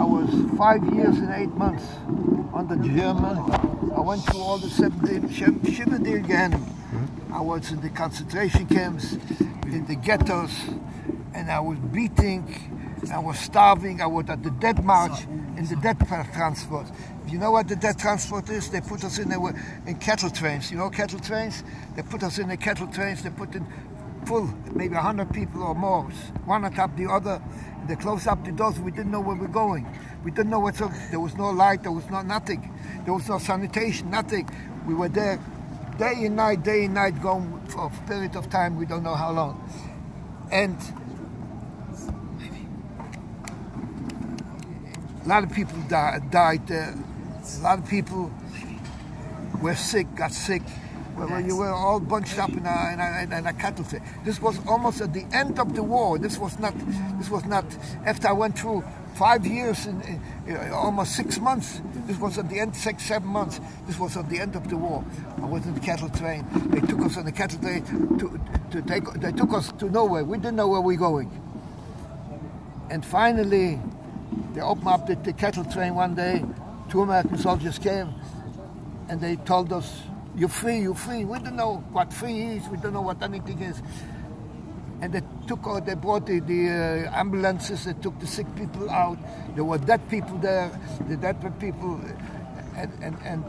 I was 5 years and 8 months under German. I went through all the 7 day again. I was in the concentration camps, in the ghettos, and I was beating, I was starving, I was at the death march, in the death transport. You know what the death transport is? They put us in cattle trains. You know cattle trains? They put us in the cattle trains, they put in full, maybe 100 people or more, one on top of the other. They closed up the doors, we didn't know where we were going. We didn't know there was no light, there was nothing. There was no sanitation, nothing. We were there day and night, going for a period of time, we don't know how long. And a lot of people died there. A lot of people were sick, got sick. Well, you were all bunched up in a cattle train. This was almost at the end of the war. This was not after I went through 5 years and almost 6 months. This was at the end, 6, 7 months. This was at the end of the war. I was in the cattle train. They took us on the cattle train they took us to nowhere. We didn't know where we were going. And finally, they opened up the cattle train one day. 2 American soldiers came and they told us, "You're free, you're free." We don't know what free is. We don't know what anything is. And they brought the ambulances. They took the sick people out. There were dead people there. The dead people, and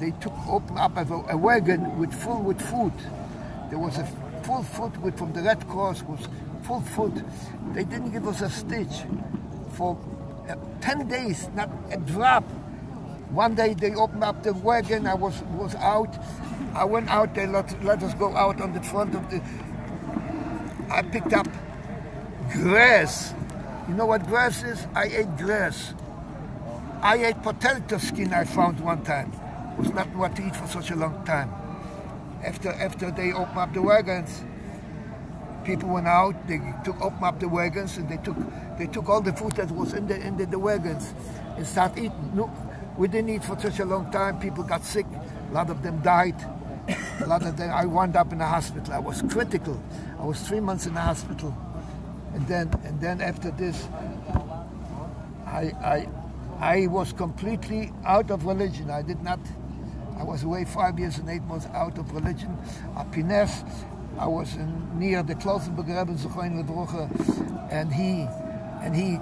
they opened up a wagon with food. There was a full food from the Red Cross. Was full food. They didn't give us a stitch for 10 days, not a drop. One day they opened up the wagon, I was out. I went out, they let us go out on the front of the... I picked up grass. You know what grass is? I ate grass. I ate potato skin I found one time. It was not what to eat for such a long time. After they opened up the wagons, people went out, they opened up the wagons and they took all the food that was in the wagons and started eating. No, we didn't eat for such a long time. People got sick. A lot of them died. A lot of them. I wound up in the hospital. I was critical. I was 3 months in the hospital, and then after this, I was completely out of religion. I was away 5 years and 8 months out of religion. At Pines, I was near the Klausenberg Rebbe, Zochain Lebruche, and he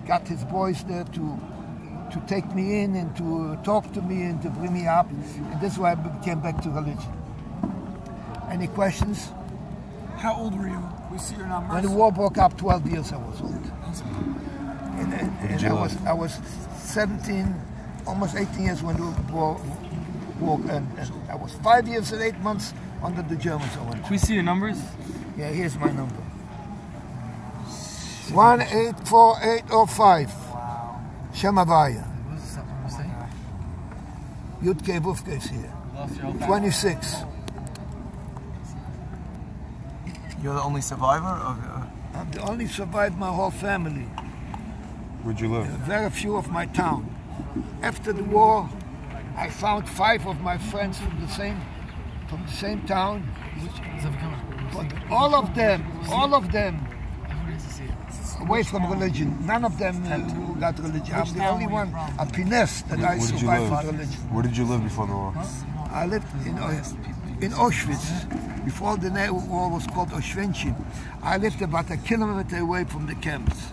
got his boys there to take me in and to talk to me and to bring me up. And this is why I came back to religion. Any questions? How old were you? We see your numbers. When the war broke up, 12 years I was old. And I was 17, almost 18 years when the war broke. And I was 5 years and 8 months under the Germans. Can we see your numbers? Yeah, here's my number. 184805. Shem Havaya. Yudke Vufke is here. 26. You're the only survivor of I'm the only survivor of my whole family. Where'd you live? Very few of my town. After the war, I found 5 of my friends from the same town. But all of them away from religion. None of them got religion. I'm the only one, a Pines, that I survived with religion. Where did you live before the war? I lived in Auschwitz. Before the war was called Auschwitz. I lived about a kilometer away from the camps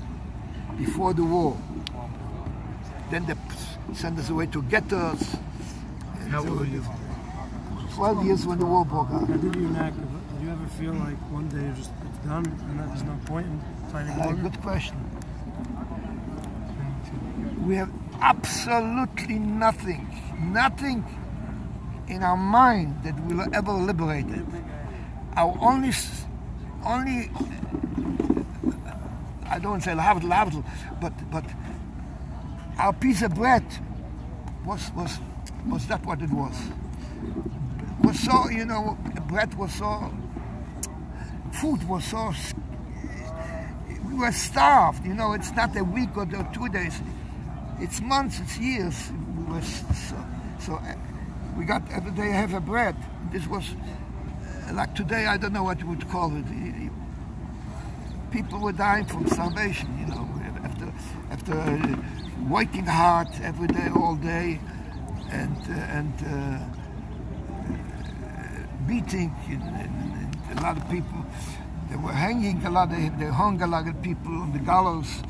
before the war. Then they sent us away to ghettos. How old were you? 12 years when the war broke out. Did you ever feel like one day it's done and there's no point in fighting longer? Good question. We have absolutely nothing in our mind that will ever liberate it. Our only I don't say lahavdil, but our piece of bread was that what it was. Was so, bread was so, food was so, we were starved, it's not a week or 2 days, it's months, it's years. We were so we got every day have a bread. This was, like today, I don't know what you would call it. People were dying from starvation, working hard every day, all day, and beating a lot of people. They were hanging they hung a lot of people on the gallows.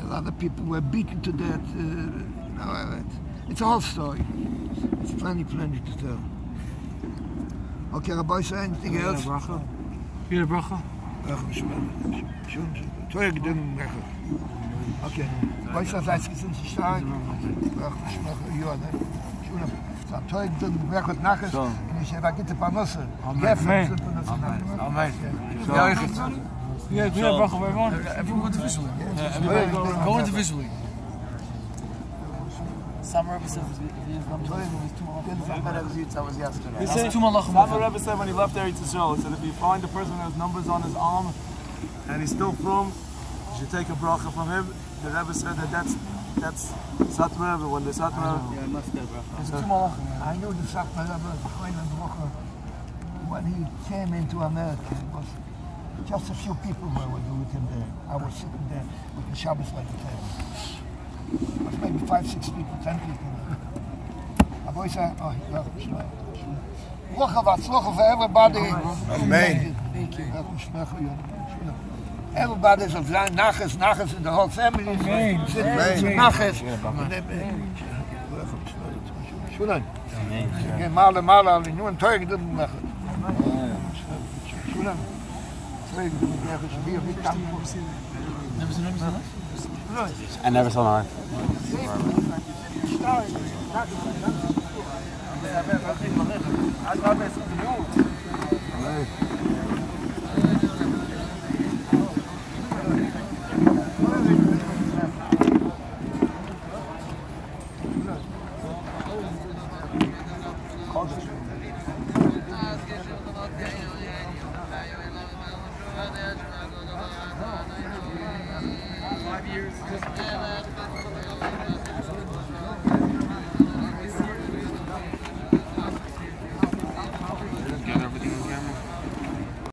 A lot of people were beaten to death. It's a whole story. It's plenty to tell. Okay, Rabbi, say anything else? Here, bracha. Okay. Rabbi, say something stark. Toy didn't work with Nachas, and he said, I get the Panosa. Amen. Yeah, bracha, everyone. Everyone go individually. Go individually. Some Rebbe said Some Rebbe said when he left Eretz Yisrael, he said if you find a person who has numbers on his arm and he's still from, you should take a bracha from him. The Rebbe said that's Satmar Rebbe. When the Satmar Rebbe, I knew the Satmar Rebbe when he came into America. It was just a few people were with him there. I was sitting there with the Shabbos like the table. It was maybe 5, 6 people, 10 people. A boy said, oh, Shmuel for everybody. Amen. Thank you. Everybody's of Nachas in the whole family. Amen. Nachas. Shmuel. Again, Mala, the new and Torah didn't make it. Shmuel. I never saw her.